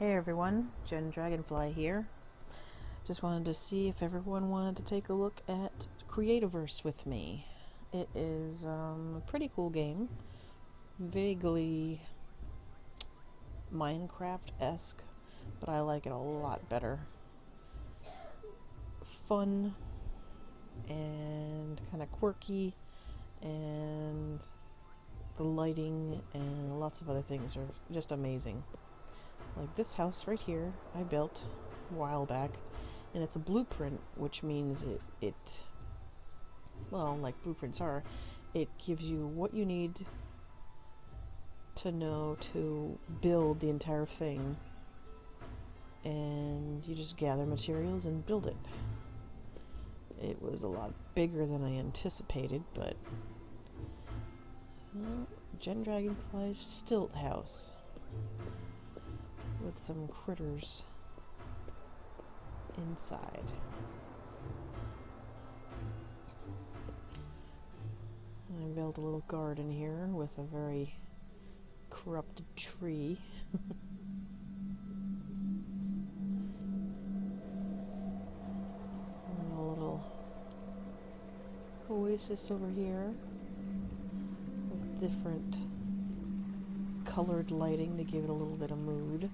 Hey everyone, Jen Dragonfly here. Just wanted to see if everyone wanted to take a look at Creativerse with me. It is a pretty cool game, vaguely Minecraft-esque, but I like it a lot better. Fun and kind of quirky, and the lighting and lots of other things are just amazing. Like this house right here, I built a while back, and it's a blueprint, which means well, like blueprints are, it gives you what you need to know to build the entire thing, and you just gather materials and build it. It was a lot bigger than I anticipated, but Jen Dragonfly's Stilt House with some critters inside. I built a little garden here with a very corrupted tree. And a little oasis over here with different colored lighting to give it a little bit of mood.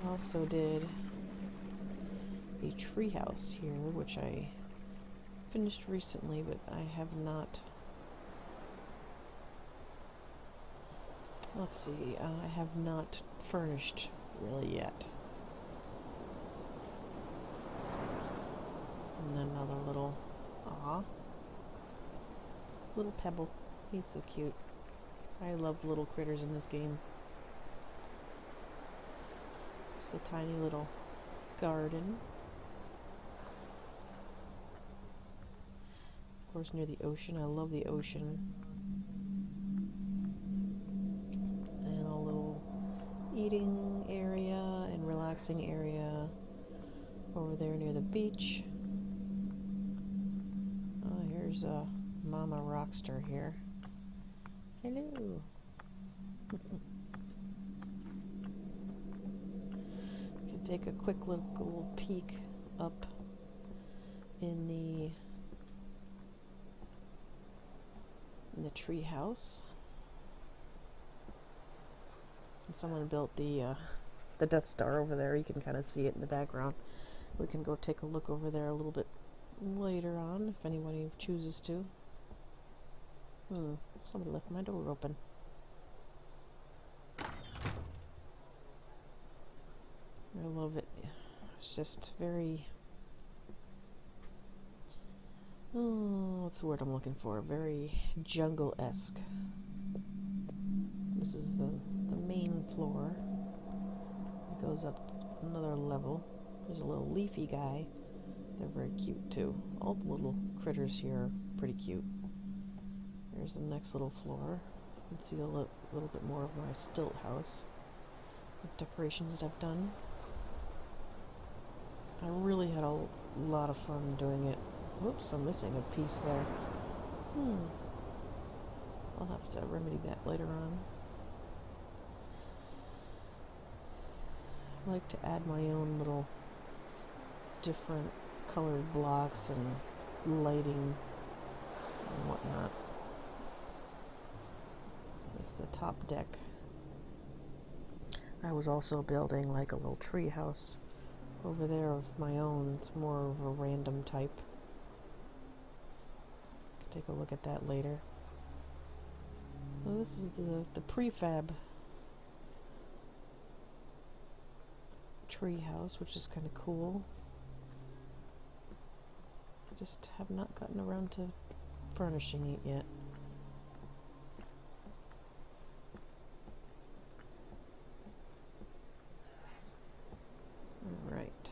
I also did a treehouse here, which I finished recently, but I have not. Let's see, I have not furnished really yet. And then another little, little pebble. He's so cute. I love little critters in this game. Just a tiny little garden. Of course, near the ocean. I love the ocean. And a little eating area and relaxing area over there near the beach. Oh, here's a Mama Rockstar here. Hello. Can take a quick little peek up in the tree house. And someone built the Death Star over there. You can kind of see it in the background. We can go take a look over there a little bit later on if anybody chooses to. Somebody left my door open. I love it. It's just very, what's the word I'm looking for? Very jungle-esque. This is the main floor. It goes up another level. There's a little leafy guy. They're very cute too. All the little critters here are pretty cute. There's the next little floor. You can see a little bit more of my Stilt House with decorations that I've done. I really had a lot of fun doing it. Whoops, I'm missing a piece there. I'll have to remedy that later on. I like to add my own little different colored blocks and lighting and whatnot. It's the top deck. I was also building like a little tree house over there of my own. It's more of a random type. Take a look at that later. So this is the prefab tree house, which is kind of cool. I just have not gotten around to furnishing it yet. Alright.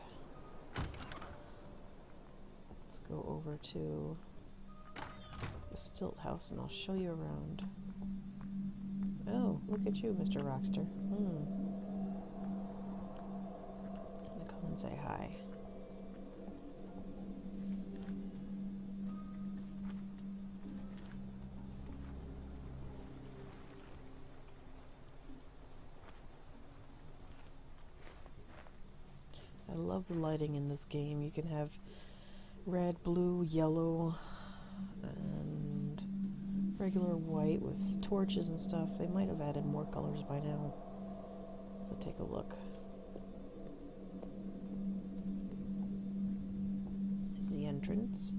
Let's go over to the Stilt House and I'll show you around. Oh, look at you, Mr. Rockstar. I'm gonna come and say hi. love the lighting in this game. You can have red, blue, yellow, and regular white with torches and stuff. They might have added more colors by now. But take a look. This is the entrance.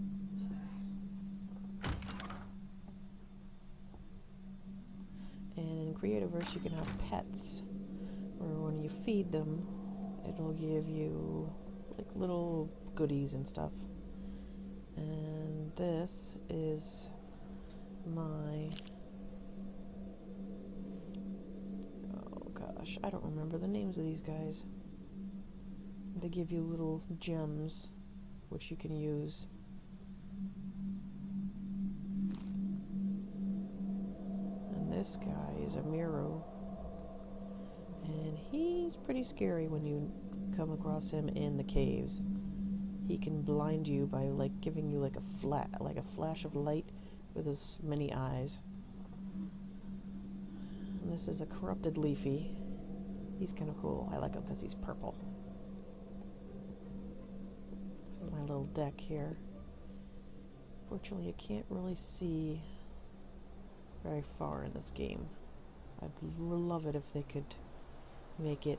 And in Creativerse you can have pets, where when you feed them, it'll give you like little goodies and stuff. And this is my... oh gosh, I don't remember the names of these guys. They give you little gems, which you can use. And this guy is a Miro. And he's pretty scary when you come across him in the caves. He can blind you by like giving you like a flash of light with his many eyes. And this is a corrupted Leafy. He's kind of cool. I like him because he's purple. This is my little deck here. Fortunately, you can't really see very far in this game. I'd love it if they could make it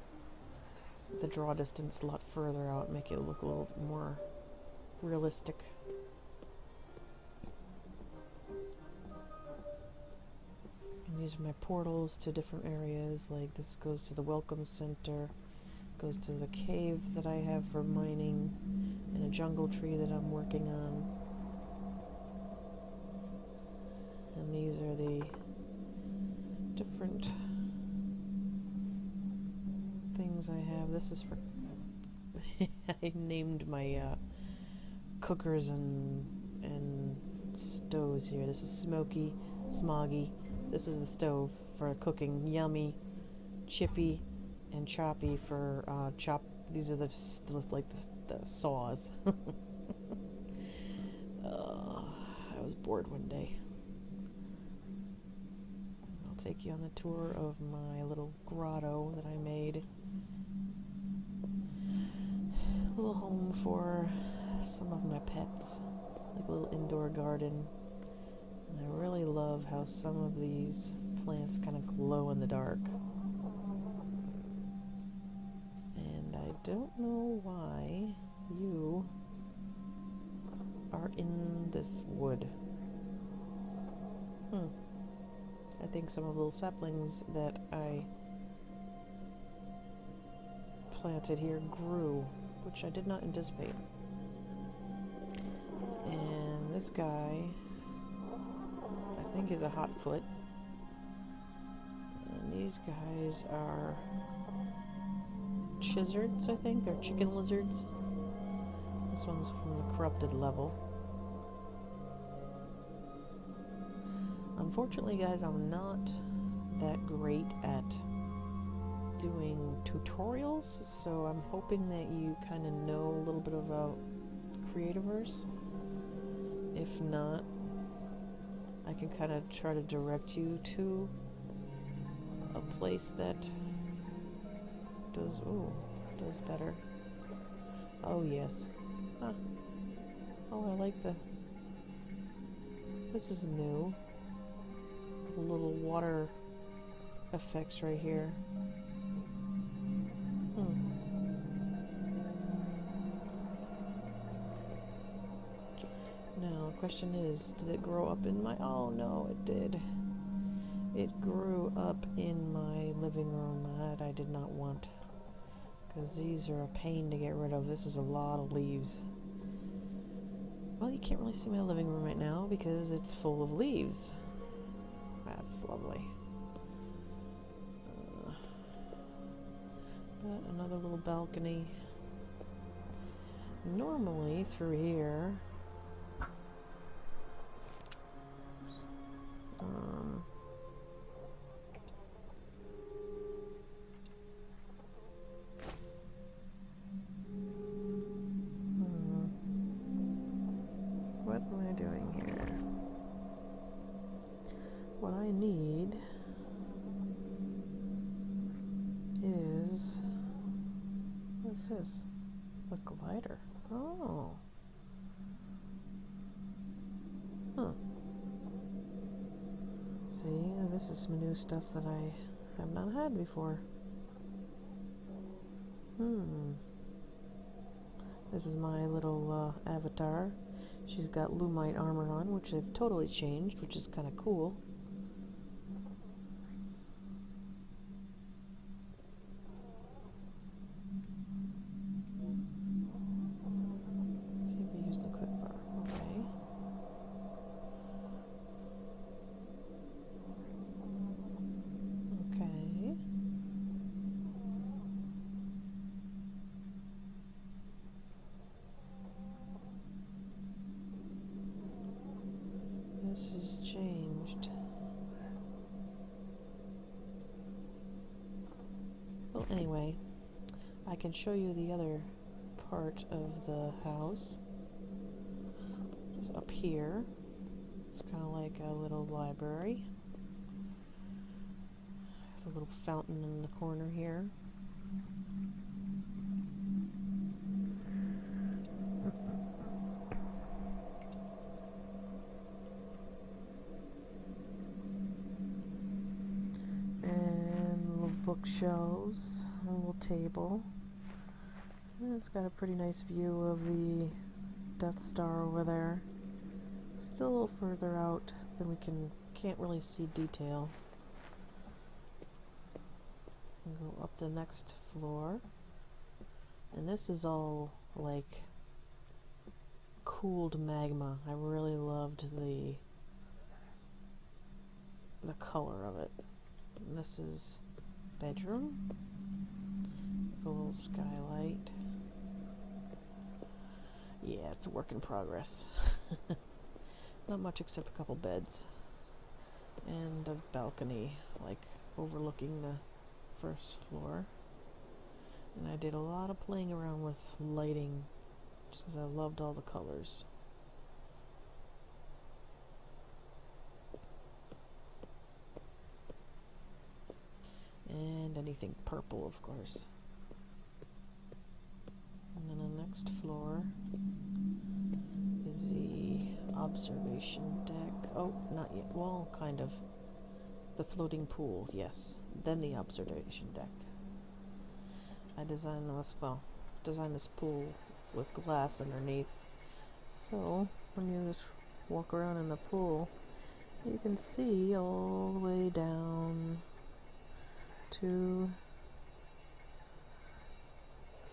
the draw distance a lot further out, make it look a little more realistic. And these are my portals to different areas. Like this goes to the welcome center, goes to the cave that I have for mining, and a jungle tree that I'm working on. And these are the different things I have. This is for I named my cookers and stoves here. This is Smoky, Smoggy. This is the stove for cooking. Yummy, Chippy, and Choppy for chop. These are the saws. I was bored one day. I'll take you on the tour of my little grotto that I made. A little home for some of my pets, like a little indoor garden. And I really love how some of these plants kind of glow in the dark. And I don't know why you are in this wood. I think some of the little saplings that I planted here grew, which I did not anticipate. And this guy, I think, is a hotfoot. And these guys are chizards, I think. They're chicken lizards. This one's from the corrupted level. Unfortunately, guys, I'm not that great at doing tutorials, so I'm hoping that you kind of know a little bit about Creativerse. If not, I can kind of try to direct you to a place that does better. Oh yes. Huh. Oh, I like this is new. Little water effects right here. Now, the question is, did it grow up in my... oh no, it did. It grew up in my living room that I did not want, because these are a pain to get rid of. This is a lot of leaves. Well, you can't really see my living room right now because it's full of leaves. That's lovely. But another little balcony. Normally through here, what am I doing here? What I need is, what's this? A glider. Oh. Huh. See, this is some new stuff that I have not had before. This is my little avatar. She's got Lumite armor on, which they've totally changed, which is kind of cool. Can't be used in quick bar. Okay. Okay. This has changed. Well, anyway, I can show you the other part of the house. Just up here. It's kind of like a little library. There's a little fountain in the corner here. Bookshelves, a little table. And it's got a pretty nice view of the Death Star over there. Still a little further out than we can't really see detail. We'll go up the next floor. And this is all like cooled magma. I really loved the color of it. And this is bedroom with a little skylight. Yeah, it's a work in progress. Not much except a couple beds and a balcony like overlooking the first floor. And I did a lot of playing around with lighting just because I loved all the colors. And anything purple, of course. And then the next floor is the observation deck. Oh, not yet. Well, kind of. The floating pool, yes. Then the observation deck. I designed this pool with glass underneath. So, when you just walk around in the pool, you can see all the way down to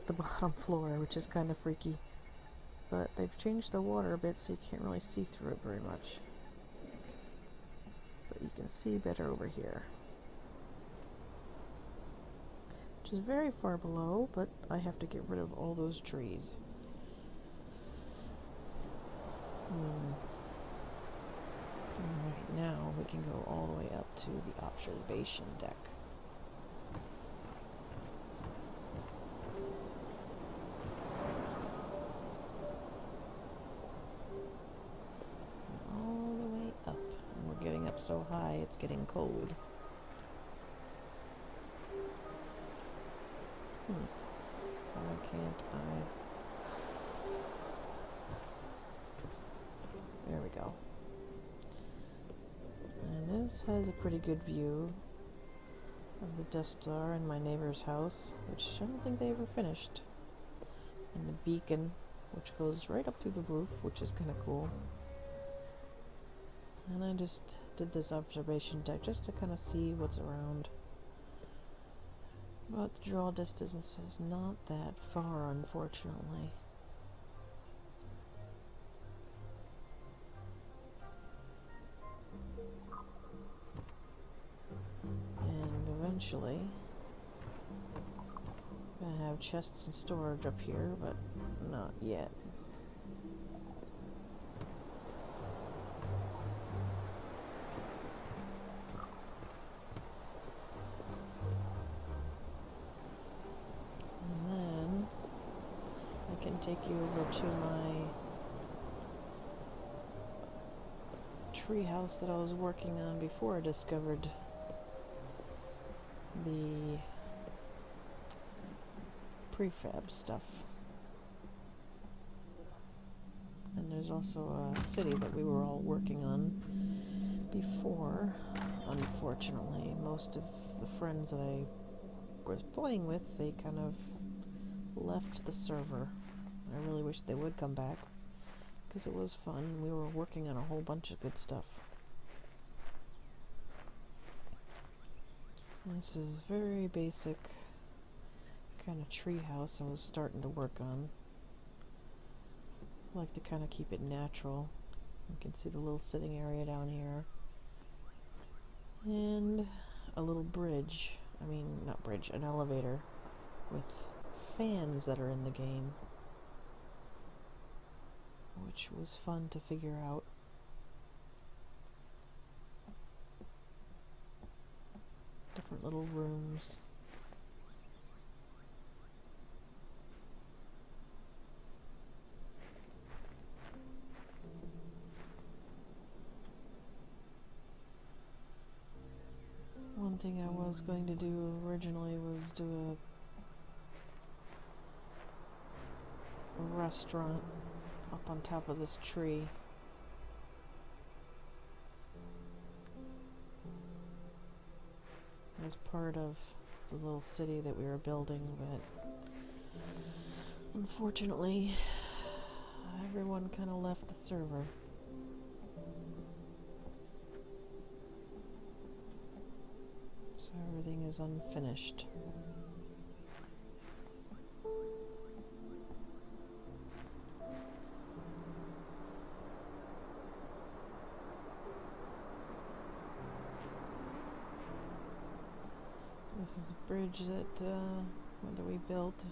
the bottom floor, which is kind of freaky. But they've changed the water a bit so you can't really see through it very much. But you can see better over here. Which is very far below, but I have to get rid of all those trees. Alright, now we can go all the way up to the observation deck. All the way up. And we're getting up so high, it's getting cold. Why can't I? There we go. And this has a pretty good view of the Death Star and my neighbor's house, which I don't think they ever finished. And the beacon, which goes right up through the roof, which is kind of cool. And I just did this observation deck just to kind of see what's around. But the draw distance is not that far, unfortunately. And eventually, I'm gonna have chests and storage up here, but not yet. Take you over to my treehouse that I was working on before I discovered the prefab stuff. there's also a city that we were all working on before. Unfortunately, most of the friends that I was playing with, they kind of left the server. I really wish they would come back, because it was fun. We were working on a whole bunch of good stuff. This is very basic kind of treehouse I was starting to work on. I like to kind of keep it natural. You can see the little sitting area down here. And a little bridge. I mean, not bridge, an elevator with fans that are in the game, which was fun to figure out. Different little rooms. One thing I was going to do originally was do a restaurant up on top of this tree. As part of the little city that we were building, but unfortunately everyone kind of left the server. So everything is unfinished. This is a bridge that we built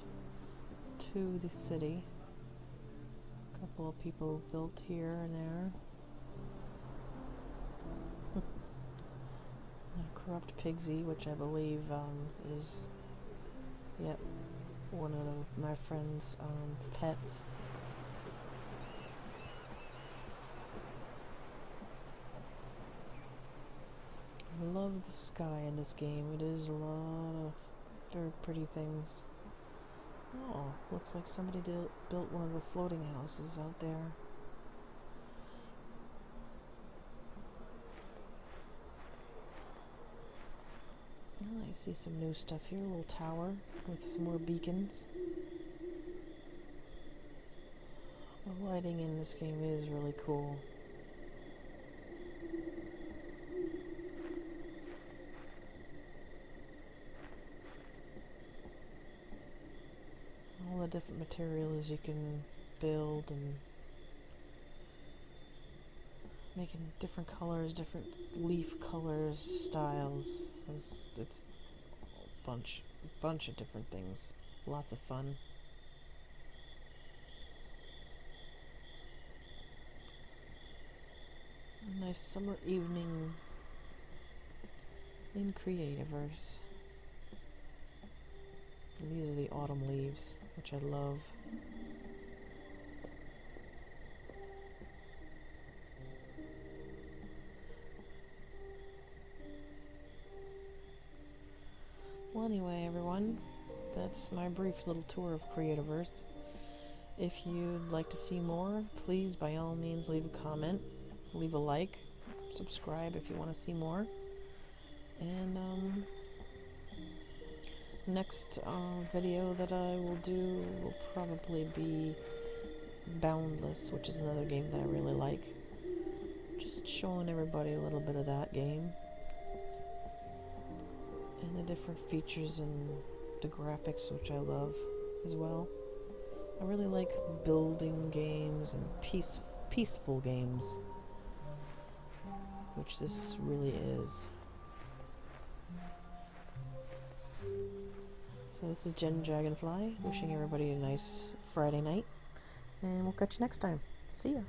to the city. A couple of people built here and there. A corrupt pigsy, which I believe is, yep, one of my friend's pets. I love the sky in this game. It is a lot of very pretty things. Oh, looks like somebody built one of the floating houses out there. Oh, I see some new stuff here. A little tower with some more beacons. The lighting in this game is really cool. All the different materials you can build, and making different colors, different leaf colors, styles. It's a bunch of different things. Lots of fun. A nice summer evening in Creativerse. And these are the autumn leaves, which I love. Well, anyway, everyone, that's my brief little tour of Creativerse. If you'd like to see more, please, by all means, leave a comment, leave a like, subscribe if you want to see more. And next video that I will do will probably be Boundless, which is another game that I really like. Just showing everybody a little bit of that game and the different features and the graphics, which I love as well. I really like building games and peaceful games, which this really is. So this is Jen Dragonfly, wishing everybody a nice Friday night, and we'll catch you next time. See ya!